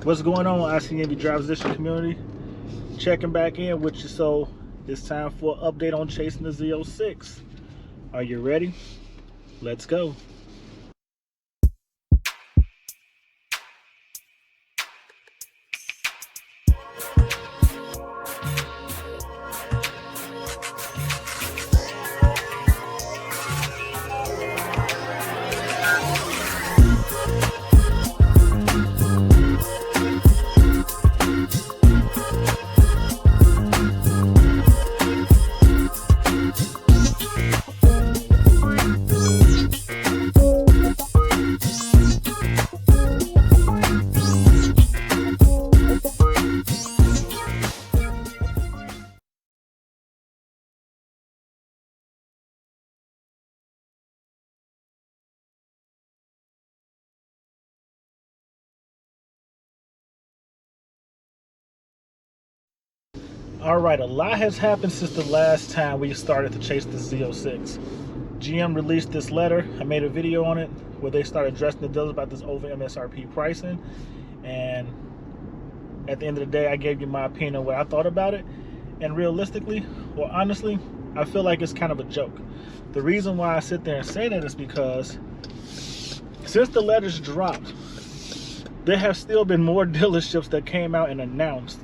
What's going on, ICNV drivers district community? Checking back in with you. So it's time for an update on chasing the Z06. Are you ready? Let's go. All right, a lot has happened since the last time we started to chase the Z06. GM released this letter. I made a video on it where they started addressing the dealers about this over MSRP pricing. And at the end of the day, I gave you my opinion on what I thought about it. And realistically, or honestly, I feel like it's kind of a joke. The reason why I sit there and say that is because since the letters dropped, there have still been more dealerships that came out and announced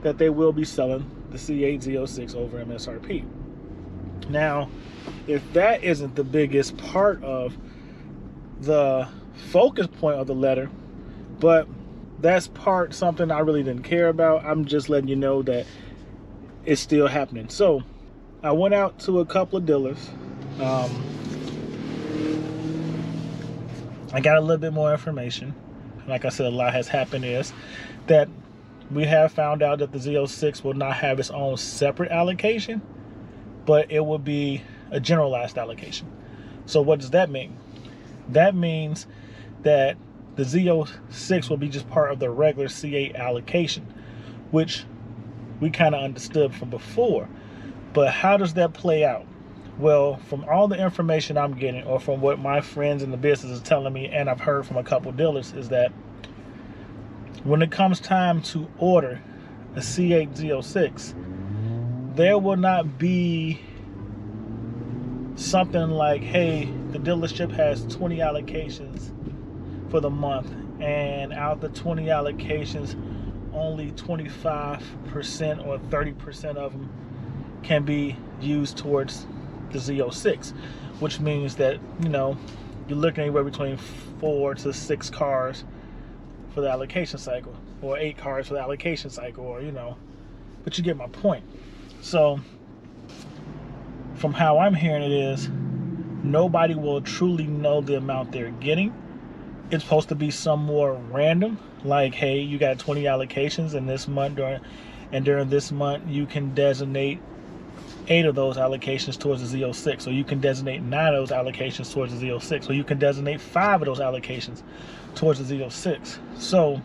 that they will be selling the C8 Z06 over MSRP. Now, if that isn't the biggest part of the focus point of the letter, but that's something I really didn't care about. I'm just letting you know that it's still happening. So I went out to a couple of dealers. I got a little bit more information. Like I said, a lot has happened is that we have found out that the Z06 will not have its own separate allocation, but it will be a generalized allocation. So what does that mean? That means that the Z06 will be just part of the regular C8 allocation, which we kind of understood from before. But how does that play out? Well, from all the information I'm getting, or from what my friends in the business is telling me, and I've heard from a couple dealers, is that when it comes time to order a C8 Z06, there will not be something like, hey, the dealership has 20 allocations for the month, and out the 20 allocations, only 25% or 30% of them can be used towards the Z06, which means that, you know, you're looking anywhere between 4 to 6 cars for the allocation cycle, or 8 cars for the allocation cycle, or, you know, but you get my point. So from how I'm hearing it is, nobody will truly know the amount they're getting. It's supposed to be some more random, like, hey, you got 20 allocations in this month, during this month you can designate 8 of those allocations towards the Z06, or you can designate 9 of those allocations towards the Z06, or you can designate 5 of those allocations towards the Z06. So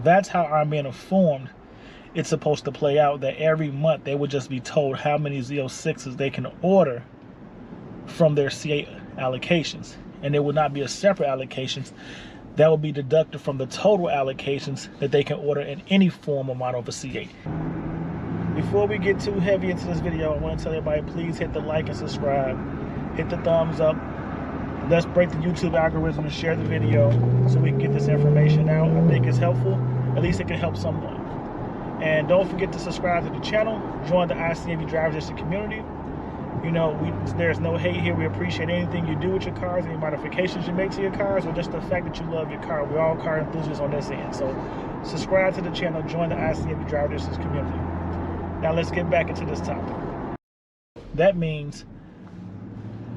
that's how I'm being informed it's supposed to play out, that every month they would just be told how many Z06s they can order from their C8 allocations, and it would not be a separate allocations. That will be deducted from the total allocations that they can order in any form or model of a C8. Before we get too heavy into this video, I want to tell everybody, please hit the like and subscribe. Hit the thumbs up. Let's break the YouTube algorithm and share the video so we can get this information out. I think it's helpful. At least it can help someone. And don't forget to subscribe to the channel. Join the ICNV drivers district community. You know, there's no hate here. We appreciate anything you do with your cars, any modifications you make to your cars, or just the fact that you love your car. We're all car enthusiasts on this end. So subscribe to the channel. Join the ICNV drivers district community. Now let's get back into this topic. That means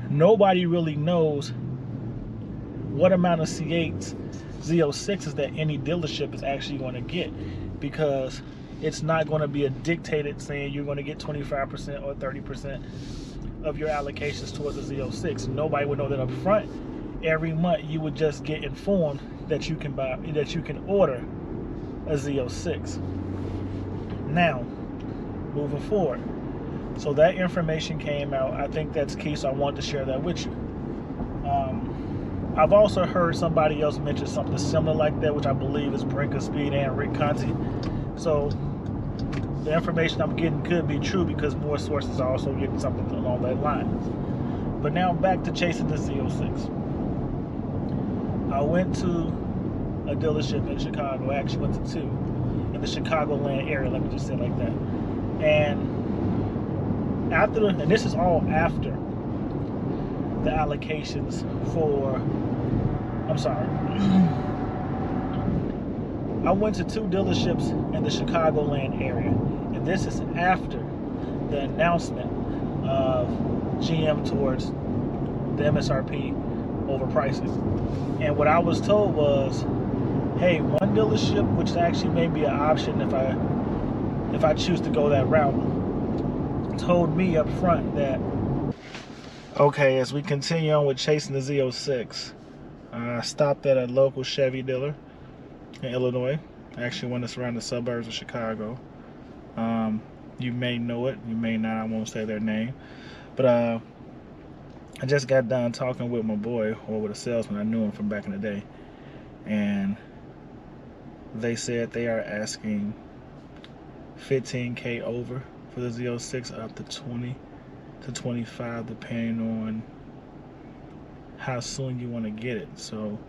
nobody really knows what amount of C8s, Z06s that any dealership is actually going to get, because it's not going to be a dictated saying you're going to get 25% or 30% of your allocations towards the Z06. Nobody would know that up front. Every month you would just get informed that you can order a Z06. Now, moving forward, so that information came out. I think that's key, so I wanted to share that with you. I've also heard somebody else mention something similar like that, which I believe is Brinker Speed and Rick Conti. So the information I'm getting could be true because more sources are also getting something along that lines. But now back to chasing the Z06. I went to a dealership in Chicago. I actually went to two in the Chicagoland area, let me just say it like that. And this is all after the allocations for, I'm sorry. I went to two dealerships in the Chicagoland area, and this is after the announcement of GM towards the MSRP overpricing. And what I was told was, hey, one dealership, which actually may be an option if I choose to go that route, told me up front that, okay, as we continue on with chasing the Z06, I stopped at a local Chevy dealer in Illinois, actually one that's around the suburbs of Chicago. You may know it, you may not, I won't say their name, but I just got done talking with my boy, or with a salesman. I knew him from back in the day, and they said they are asking $15K over for the Z06, up to 20 to 25 depending on how soon you want to get it. So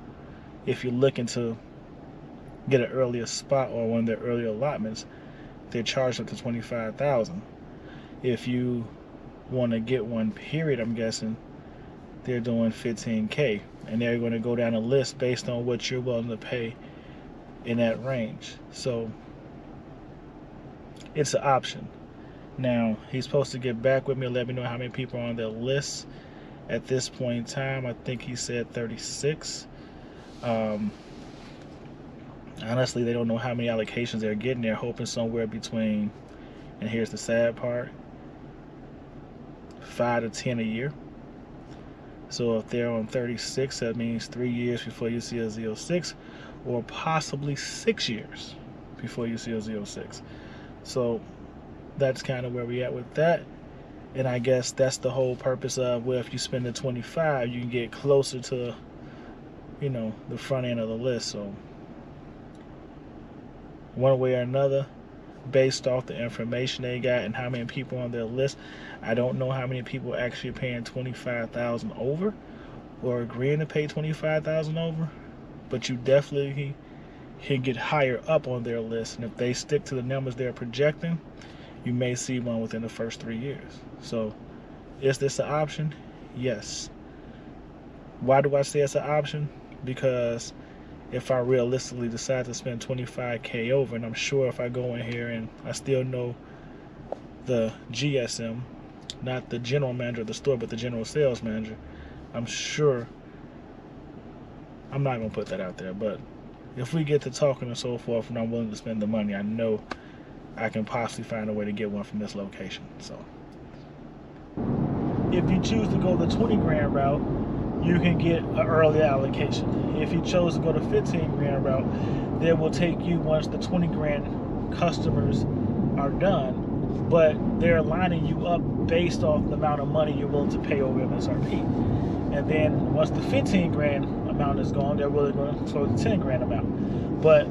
if you're looking to get an earlier spot or one of their earlier allotments, they're charged up to $25,000. If you want to get one period, I'm guessing they're doing $15K, and they're going to go down a list based on what you're willing to pay in that range. So it's an option. Now, he's supposed to get back with me and let me know how many people are on their list. At this point in time, I think he said 36. Honestly, they don't know how many allocations they're getting. They're hoping somewhere between, and here's the sad part, 5 to 10 a year. So if they're on 36, that means 3 years before you see a Z06, or possibly 6 years before you see a Z06. So that's kind of where we at with that. And I guess that's the whole purpose of, well, if you spend the 25, you can get closer to, you know, the front end of the list. So one way or another, based off the information they got and how many people on their list, I don't know how many people actually paying $25,000 over or agreeing to pay $25,000 over, but you definitely can get higher up on their list. And if they stick to the numbers they're projecting, you may see one within the first 3 years. So is this an option? Yes. Why do I say it's an option? Because if I realistically decide to spend 25K over, and I'm sure if I go in here and I still know the GSM, not the general manager of the store, but the general sales manager, I'm sure, I'm not going to put that out there, but if we get to talking and so forth and I'm willing to spend the money, I know I can possibly find a way to get one from this location. So if you choose to go the 20 grand route, you can get an early allocation. If you chose to go the 15 grand route, they will take you once the 20 grand customers are done, but they're lining you up based off the amount of money you're willing to pay over MSRP. And then once the 15 grand amount is gone, they're really going to throw the 10 grand amount. But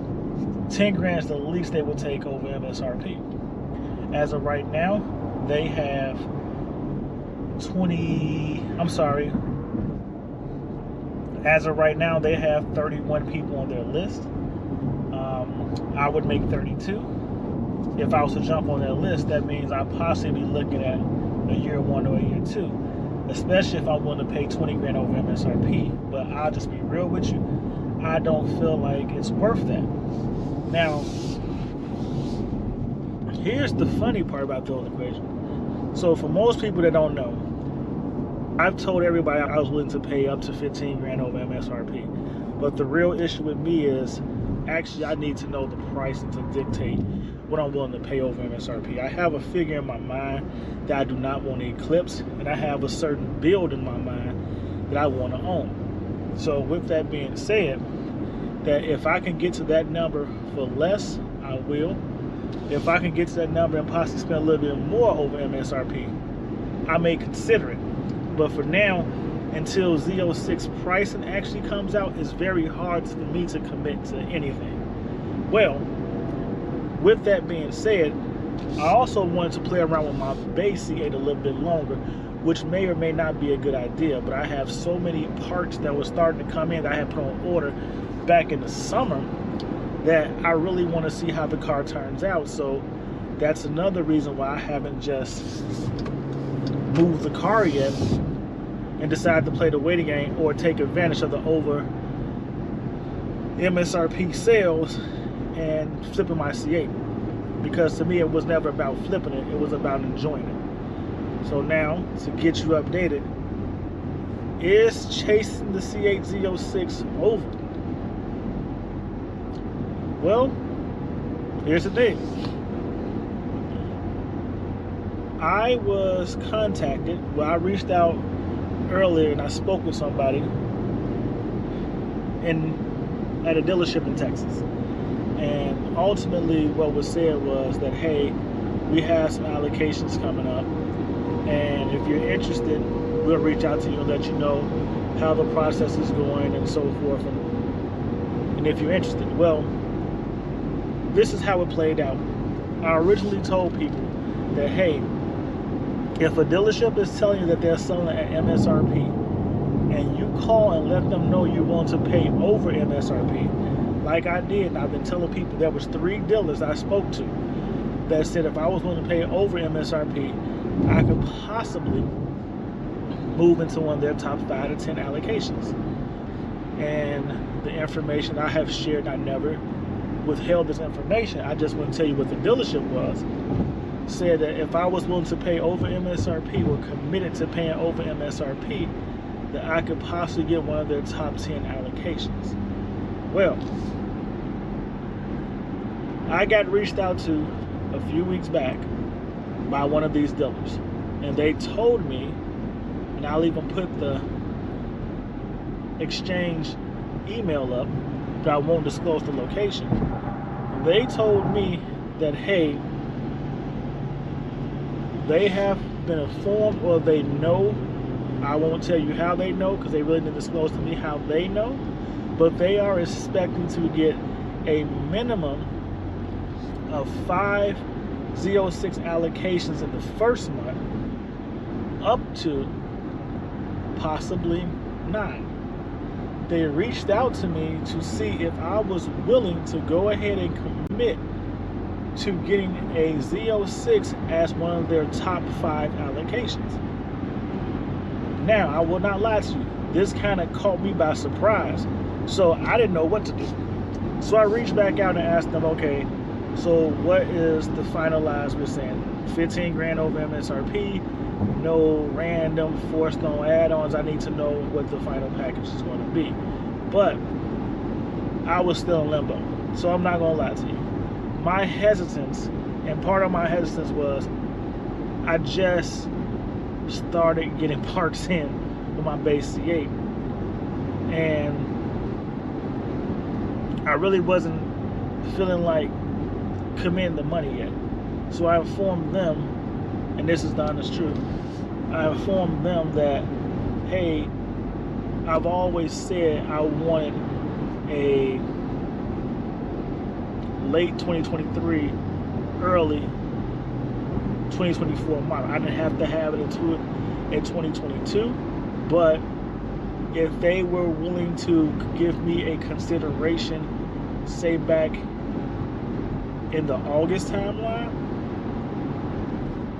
10 grand is the least they will take over MSRP. As of right now, they have 20, I'm sorry, as of right now, they have 31 people on their list. I would make 32. If I was to jump on their list, that means I'd possibly be looking at a year one or a year two, especially if I want to pay 20 grand over MSRP. But I'll just be real with you, I don't feel like it's worth that. Now, here's the funny part about the whole equation. So for most people that don't know, I've told everybody I was willing to pay up to 15 grand over MSRP. But the real issue with me is, actually, I need to know the pricing to dictate what I'm willing to pay over MSRP. I have a figure in my mind that I do not want to eclipse, and I have a certain build in my mind that I want to own. So with that being said, that if I can get to that number for less, I will. If I can get to that number and possibly spend a little bit more over MSRP, I may consider it. But for now, until Z06 pricing actually comes out, it's very hard for me to commit to anything. Well, with that being said, I also wanted to play around with my base C8 a little bit longer, which may or may not be a good idea, but I have so many parts that were starting to come in that I had put on order back in the summer that I really want to see how the car turns out. So that's another reason why I haven't just moved the car yet and decided to play the waiting game or take advantage of the over MSRP sales and flipping my C8. Because to me, it was never about flipping it, it was about enjoying it. So now, to get you updated, is chasing the C8 Z06 over? Well, here's the thing. I was contacted, well, I reached out earlier and I spoke with somebody at a dealership in Texas. And ultimately what was said was that, hey, we have some allocations coming up, and if you're interested, we'll reach out to you and let you know how the process is going and so forth, and if you're interested. Well, this is how it played out. I originally told people that, hey, if a dealership is telling you that they're selling at MSRP and you call and let them know you want to pay over MSRP, like I did, and I've been telling people, there was 3 dealers I spoke to that said if I was going to pay over MSRP, I could possibly move into one of their top 5 to 10 allocations. And the information I have shared, I never withheld this information. I just wouldn't tell you what the dealership was. Said that if I was willing to pay over MSRP or committed to paying over MSRP, that I could possibly get one of their top 10 allocations. Well, I got reached out to a few weeks back by one of these dealers, and they told me, and I'll even put the exchange email up, but I won't disclose the location. They told me that, hey, they have been informed, or they know, I won't tell you how they know because they really didn't disclose to me how they know, but they are expecting to get a minimum of 5 Z06 allocations in the first month, up to possibly 9. They reached out to me to see if I was willing to go ahead and commit to getting a Z06 as one of their top 5 allocations. Now, I will not lie to you, this kind of caught me by surprise, so I didn't know what to do. So I reached back out and asked them, okay, so what is the finalized? We're saying 15 grand over MSRP, no random forced on add-ons. I need to know what the final package is going to be. But I was still in limbo, so I'm not going to lie to you. My hesitance, and part of my hesitance was I just started getting parts in with my base C8, and I really wasn't feeling like committing the money yet. So I informed them, and this is the honest truth, I informed them that, hey, I've always said I wanted a late 2023, early 2024 model. I didn't have to have it into it in 2022, but if they were willing to give me a consideration, say back in the August timeline,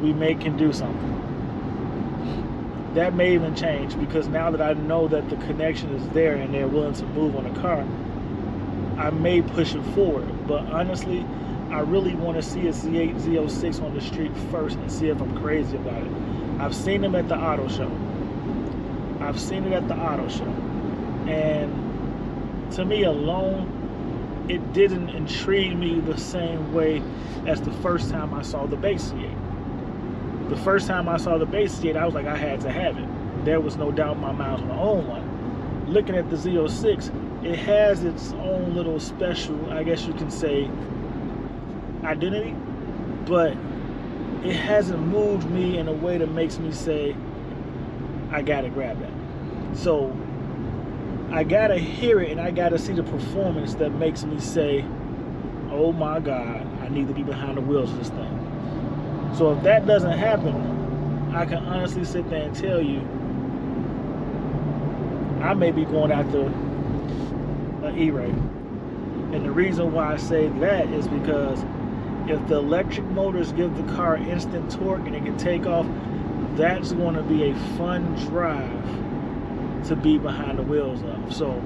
we can do something. That may even change, because now that I know that the connection is there and they're willing to move on a car, I may push it forward. But honestly, I really want to see a Z8, Z06 on the street first and see if I'm crazy about it. I've seen them at the auto show. I've seen it at the auto show. And to me alone, it didn't intrigue me the same way as the first time I saw the base C8. The first time I saw the base C8, I was like, I had to have it. There was no doubt in my mind on the own one. Looking at the Z06, it has its own little special, I guess you can say, identity, but it hasn't moved me in a way that makes me say, I gotta grab that. So I gotta hear it and I gotta see the performance that makes me say, oh my God, I need to be behind the wheels of this thing. So if that doesn't happen, I can honestly sit there and tell you I may be going after an E-Ray. And the reason why I say that is because if the electric motors give the car instant torque and it can take off, that's going to be a fun drive to be behind the wheels of. So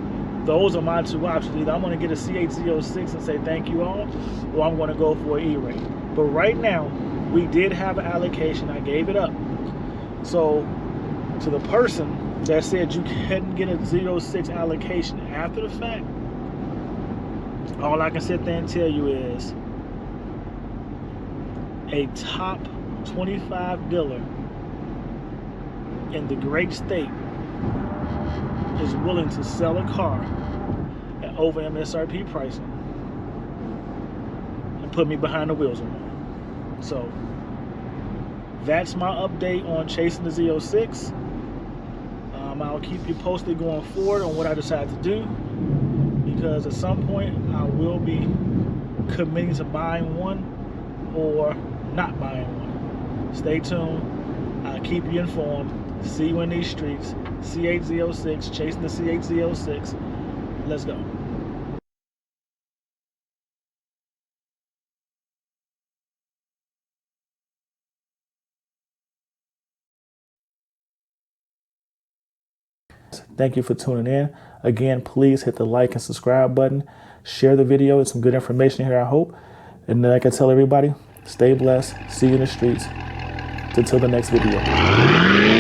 those are my two options. Either I'm going to get a Z06 and say thank you all, or I'm going to go for an E-Ray. But right now, we did have an allocation. I gave it up. So to the person that said you couldn't get a Z06 allocation after the fact, all I can sit there and tell you is a top 25 dealer in the great state is willing to sell a car at over MSRP pricing and put me behind the wheels of it. So that's my update on chasing the Z06. I'll keep you posted going forward on what I decide to do, because at some point I will be committing to buying one or not buying one. Stay tuned. I'll keep you informed. See you in these streets. C8Z06, chasing the C8Z06. Let's go. Thank you for tuning in. Again, please hit the like and subscribe button. Share the video. It's some good information here, I hope. And like I tell everybody, stay blessed. See you in the streets. Until the next video.